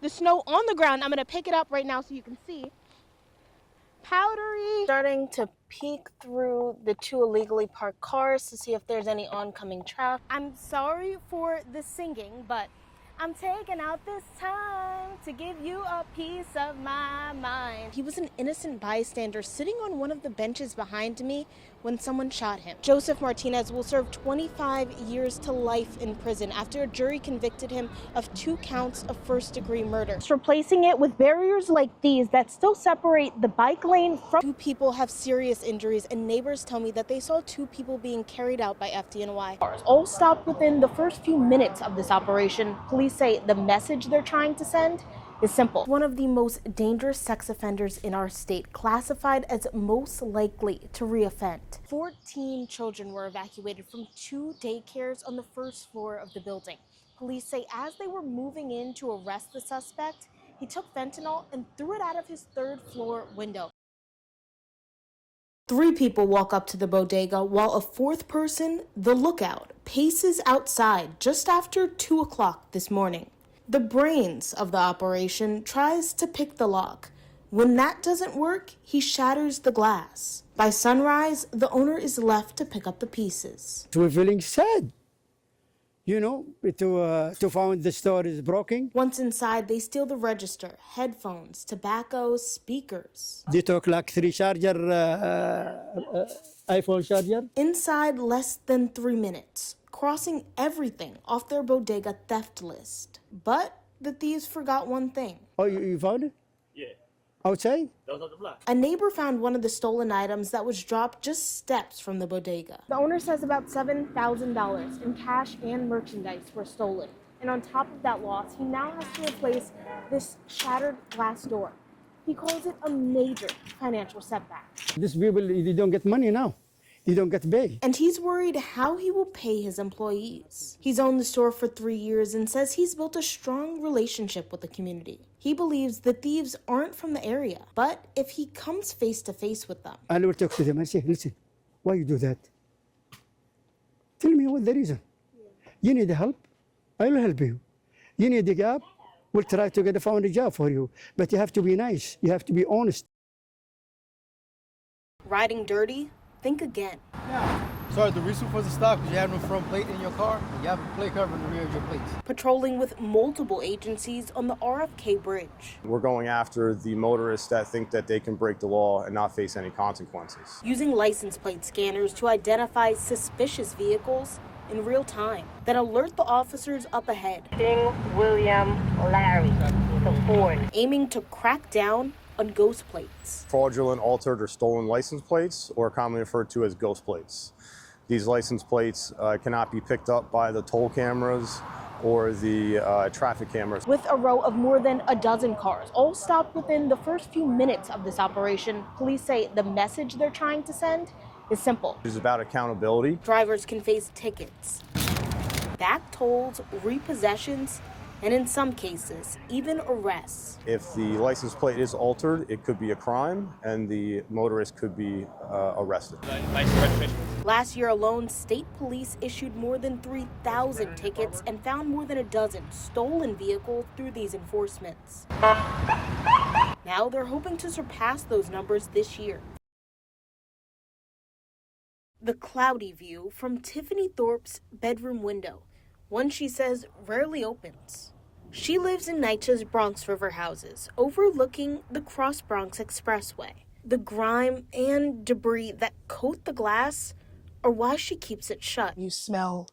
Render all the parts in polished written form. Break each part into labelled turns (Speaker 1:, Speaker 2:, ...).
Speaker 1: The snow on the ground, I'm gonna pick it up right now so you can see. Powdery. Starting to peek through the two illegally parked cars to see if there's any oncoming traffic. I'm sorry for the singing, but I'm taking out this time to give you a piece of my mind. He was an innocent bystander sitting on one of the benches behind me when someone shot him. Joseph Martinez will serve 25 years to life in prison after a jury convicted him of 2 counts of first-degree murder. Replacing it with barriers like these that still separate the bike lane from... 2 people have serious injuries, and neighbors tell me that they saw 2 people being carried out by FDNY. All stopped within the first few minutes of this operation. Police say the message they're trying to send is simple. One of the most dangerous sex offenders in our state, classified as most likely to reoffend. 14 children were evacuated from 2 daycares on the first floor of the building. Police say as they were moving in to arrest the suspect, he took fentanyl and threw it out of his 3rd floor window. 3 people walk up to the bodega while a 4th person, the lookout, paces outside just after 2 o'clock this morning. The brains of the operation tries to pick the lock. When that doesn't work, he shatters the glass. By sunrise, the owner is left to pick up the pieces.
Speaker 2: We're feeling sad, to find the store is broken.
Speaker 1: Once inside, they steal the register, headphones, tobacco, speakers.
Speaker 2: They took like 3 charger, iPhone charger.
Speaker 1: Inside less than 3 minutes, crossing everything off their bodega theft list. But the thieves forgot one thing.
Speaker 2: Oh, you found it?
Speaker 3: Yeah.
Speaker 2: Outside?
Speaker 3: That was on the block.
Speaker 1: A neighbor found one of the stolen items that was dropped just steps from the bodega. The owner says about $7,000 in cash and merchandise were stolen. And on top of that loss, he now has to replace this shattered glass door. He calls it a major financial setback.
Speaker 2: These people, they don't get money now. They don't get paid.
Speaker 1: And he's worried how he will pay his employees. He's owned the store for 3 years and says he's built a strong relationship with the community. He believes the thieves aren't from the area, but if he comes face to face with them.
Speaker 2: I will talk to them and say, listen, why you do that? Tell me what the reason. You need help, I will help you. You need a job, we'll try to find a job for you. But you have to be nice, you have to be honest.
Speaker 1: Riding dirty? Think again.
Speaker 4: Sorry, the reason for the stop is you have no front plate in your car, and you have a plate cover in the rear of your plates.
Speaker 1: Patrolling with multiple agencies on the RFK bridge.
Speaker 5: We're going after the motorists that think that they can break the law and not face any consequences.
Speaker 1: Using license plate scanners to identify suspicious vehicles in real time that alert the officers up ahead.
Speaker 6: King William Larry, the Ford.
Speaker 1: Aiming to crack down on ghost plates.
Speaker 5: Fraudulent, altered, or stolen license plates, or commonly referred to as ghost plates. These license plates cannot be picked up by the toll cameras or the traffic cameras.
Speaker 1: With a row of more than a dozen cars, all stopped within the first few minutes of this operation, police say the message they're trying to send is simple.
Speaker 5: It's about accountability.
Speaker 1: Drivers can face tickets, back tolls, repossessions, and in some cases, even arrests.
Speaker 5: If the license plate is altered, it could be a crime, and the motorist could be arrested.
Speaker 1: Last year alone, state police issued more than 3,000 tickets and found more than a dozen stolen vehicles through these enforcements. Now they're hoping to surpass those numbers this year. The cloudy view from Tiffany Thorpe's bedroom window, one she says rarely opens. She lives in NYCHA's Bronx River houses, overlooking the Cross Bronx Expressway. The grime and debris that coat the glass are why she keeps it shut.
Speaker 7: You smell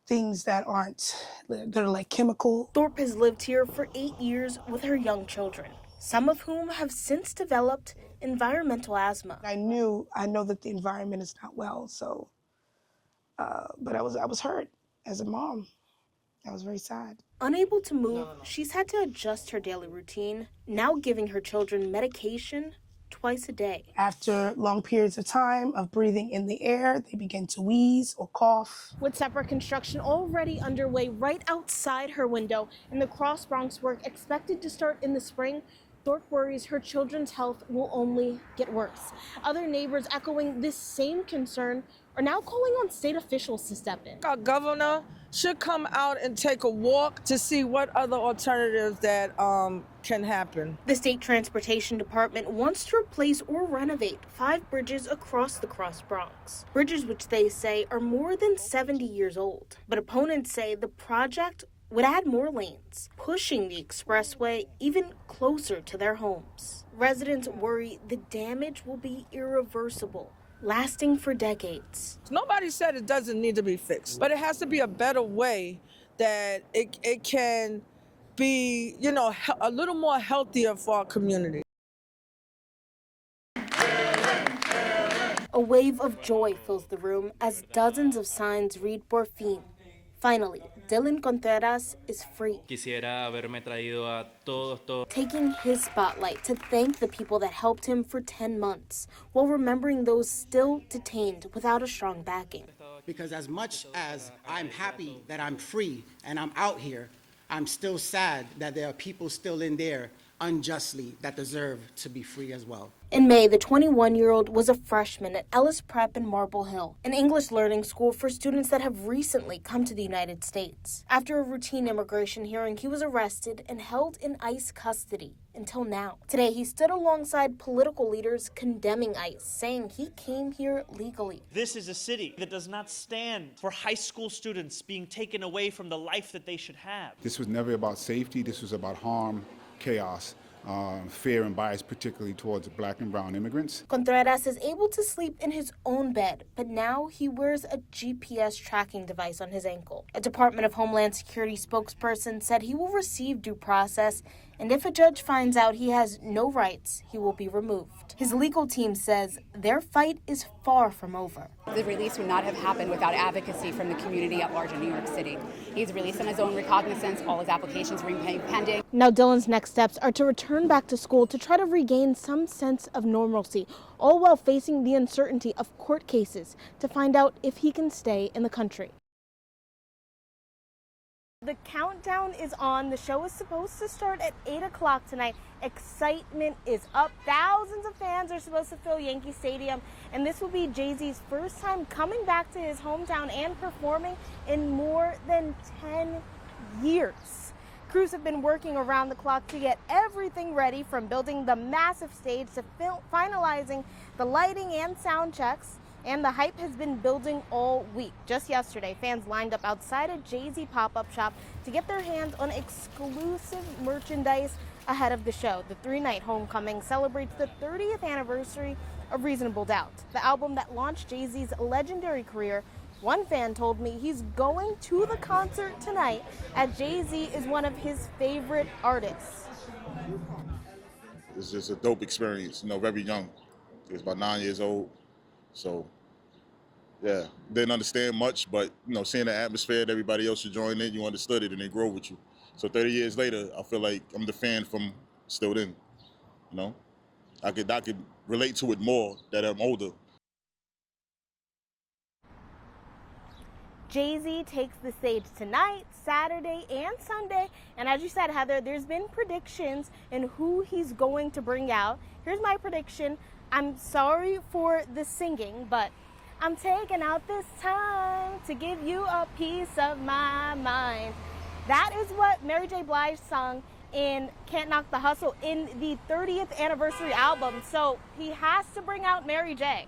Speaker 7: things that are like chemical.
Speaker 1: Thorpe has lived here for 8 years with her young children, some of whom have since developed environmental asthma.
Speaker 7: I know that the environment is not well, so, but I was hurt as a mom. I was very sad.
Speaker 1: Unable to move, she's had to adjust her daily routine, now giving her children medication twice a day.
Speaker 7: After long periods of time of breathing in the air, they begin to wheeze or cough.
Speaker 1: With separate construction already underway right outside her window and the Cross Bronx work expected to start in the spring, Thorpe worries her children's health will only get worse. Other neighbors echoing this same concern are now calling on state officials to step in.
Speaker 8: Our governor
Speaker 3: should come out and take a walk to see what other alternatives that can happen.
Speaker 1: The State Transportation Department wants to replace or renovate 5 bridges across the Cross Bronx. Bridges which they say are more than 70 years old. But opponents say the project would add more lanes, pushing the expressway even closer to their homes. Residents worry the damage will be irreversible, lasting for decades.
Speaker 3: Nobody said it doesn't need to be fixed, but it has to be a better way that it can be, you know, a little more healthier for our community.
Speaker 1: A wave of joy fills the room as dozens of signs read por fin. Finally, Dylan Contreras is free.
Speaker 8: Quisiera haberme traído a todos.
Speaker 1: Taking his spotlight to thank the people that helped him for 10 months, while remembering those still detained without a strong backing.
Speaker 9: Because as much as I'm happy that I'm free and I'm out here, I'm still sad that there are people still in there unjustly that deserve to be free as well.
Speaker 1: In May, the 21-year-old was a freshman at Ellis Prep in Marble Hill, an English learning school for students that have recently come to the United States. After a routine immigration hearing, he was arrested and held in ICE custody until now. Today, he stood alongside political leaders condemning ICE, saying he came here legally.
Speaker 10: This is a city that does not stand for high school students being taken away from the life that they should have.
Speaker 11: This was never about safety. This was about harm, chaos. Fear and bias, particularly towards black and brown immigrants.
Speaker 1: Contreras is able to sleep in his own bed, but now he wears a GPS tracking device on his ankle. A Department of Homeland Security spokesperson said he will receive due process, and if a judge finds out he has no rights, he will be removed. His legal team says their fight is far from over.
Speaker 12: The release would not have happened without advocacy from the community at large in New York City. He's released on his own recognizance. All his applications remain pending.
Speaker 1: Now Dylan's next steps are to return back to school to try to regain some sense of normalcy, all while facing the uncertainty of court cases to find out if he can stay in the country. The countdown is on. The show is supposed to start at 8 o'clock tonight. Excitement is up. Thousands of fans are supposed to fill Yankee Stadium, and this will be Jay-Z's first time coming back to his hometown and performing in more than 10 years. Crews have been working around the clock to get everything ready, from building the massive stage to finalizing the lighting and sound checks. And the hype has been building all week. Just yesterday, fans lined up outside a Jay-Z pop-up shop to get their hands on exclusive merchandise ahead of the show. The 3-night homecoming celebrates the 30th anniversary of Reasonable Doubt, the album that launched Jay-Z's legendary career. One fan told me he's going to the concert tonight as Jay-Z is one of his favorite artists.
Speaker 13: It's just a dope experience, you know, very young. He was about 9 years old. So, yeah, didn't understand much, but, you know, seeing the atmosphere that everybody else should join in, you understood it and they grow with you. So 30 years later, I feel like I'm the fan from still then, you know? I could relate to it more that I'm older.
Speaker 1: Jay-Z takes the stage tonight, Saturday, and Sunday. And as you said, Heather, there's been predictions in who he's going to bring out. Here's my prediction. I'm sorry for the singing, but I'm taking out this time to give you a piece of my mind. That is what Mary J. Blige sung in Can't Knock the Hustle in the 30th anniversary album. So he has to bring out Mary J.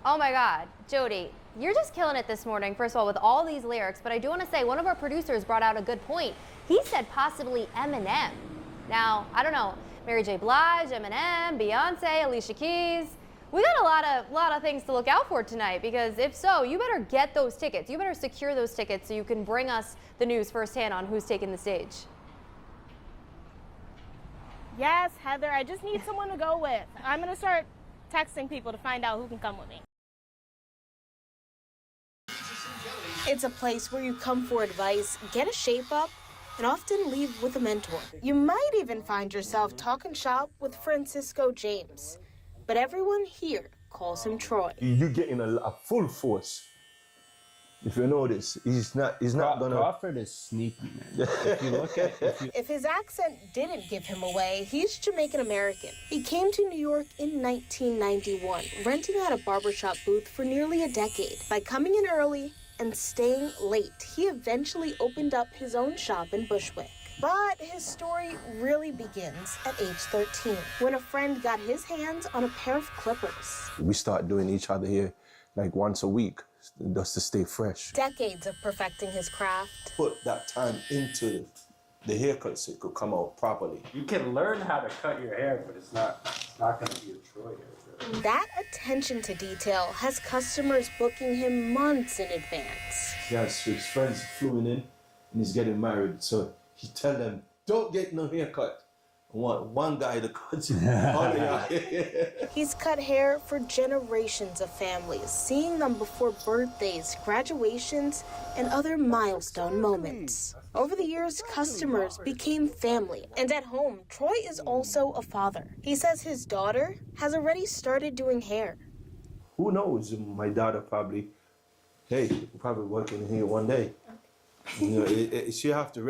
Speaker 14: Oh my God, Jodi, you're just killing it this morning, first of all, with all these lyrics. But I do want to say, one of our producers brought out a good point. He said possibly Eminem. Now, I don't know. Mary J. Blige, Eminem, Beyonce, Alicia Keys. We got a lot of things to look out for tonight, because if so, you better get those tickets. You better secure those tickets so you can bring us the news firsthand on who's taking the stage.
Speaker 1: Yes, Heather, I just need someone to go with. I'm going to start texting people to find out who can come with me. It's a place where you come for advice, get a shape up, and often leave with a mentor. You might even find yourself talking shop with Francisco James, but everyone here calls him Troy.
Speaker 15: You're getting a full force. If you notice, he's not gonna.
Speaker 4: Crawford is sneaky, man. If you look at,
Speaker 1: If his accent didn't give him away, he's Jamaican American. He came to New York in 1991, renting out a barbershop booth for nearly a decade. By coming in early, and staying late, he eventually opened up his own shop in Bushwick. But his story really begins at age 13, when a friend got his hands on a pair of clippers.
Speaker 15: We start doing each other here like once a week, just to stay fresh.
Speaker 1: Decades of perfecting his craft.
Speaker 15: Put that time into the haircut so it could come out properly.
Speaker 16: You can learn how to cut your hair, but it's not going to be a Troy hair.
Speaker 1: That attention to detail has customers booking him months in advance.
Speaker 15: He has his friends flew in and he's getting married, so he tell them, don't get no haircut. I want one guy to cut all of your hair.
Speaker 1: He's cut hair for generations of families, seeing them before birthdays, graduations, and other milestone moments. Over the years, customers became family, and at home, Troy is also a father. He says his daughter has already started doing hair.
Speaker 15: Who knows? My daughter probably working here one day. You know, she have to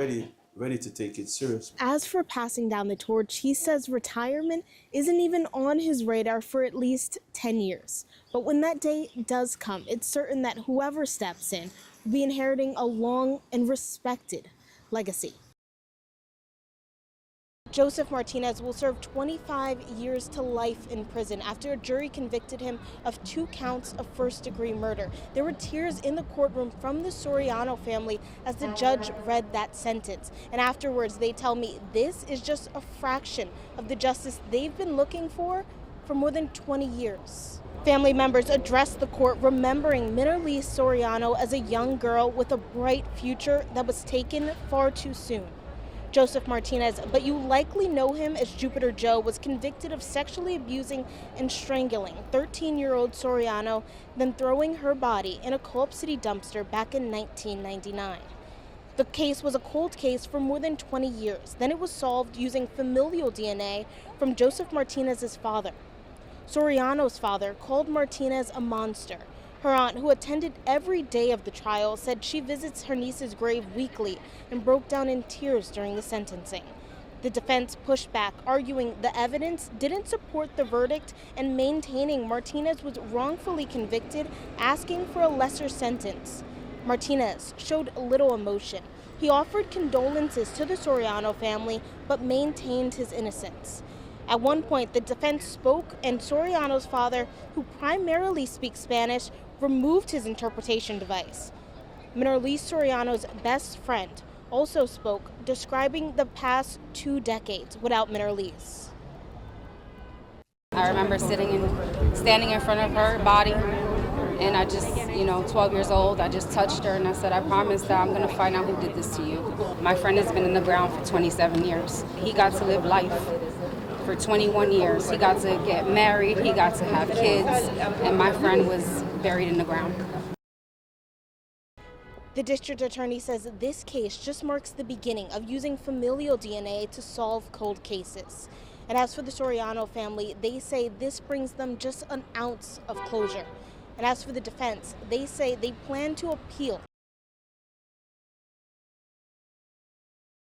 Speaker 15: ready to take it serious.
Speaker 1: As for passing down the torch, he says retirement isn't even on his radar for at least 10 years. But when that day does come, it's certain that whoever steps in will be inheriting a long and respected legacy. Joseph Martinez will serve 25 years to life in prison after a jury convicted him of 2 counts of first-degree murder. There were tears in the courtroom from the Soriano family as the judge read that sentence. And afterwards, they tell me this is just a fraction of the justice they've been looking for more than 20 years. Family members addressed the court remembering Minnerlise Soriano as a young girl with a bright future that was taken far too soon. Joseph Martinez, but you likely know him as Jupiter Joe, was convicted of sexually abusing and strangling 13-year-old Soriano, then throwing her body in a Co-op City dumpster back in 1999. The case was a cold case for more than 20 years. Then it was solved using familial DNA from Joseph Martinez's father. Soriano's father called Martinez a monster. Her aunt, who attended every day of the trial, said she visits her niece's grave weekly and broke down in tears during the sentencing. The defense pushed back, arguing the evidence didn't support the verdict and maintaining Martinez was wrongfully convicted, asking for a lesser sentence. Martinez showed little emotion. He offered condolences to the Soriano family, but maintained his innocence. At one point, the defense spoke, and Soriano's father, who primarily speaks Spanish, removed his interpretation device. Minnerlise Soriano's best friend also spoke, describing the past 2 decades without Minnerlise.
Speaker 12: I remember standing in front of her body, and I just, 12 years old, I just touched her and I said, I promise that I'm going to find out who did this to you. My friend has been in the ground for 27 years. He got to live life for 21 years. He got to get married, he got to have kids, and my friend was buried in the ground.
Speaker 1: The district attorney says this case just marks the beginning of using familial DNA to solve cold cases. And as for the Soriano family, they say this brings them just an ounce of closure. And as for the defense, they say they plan to appeal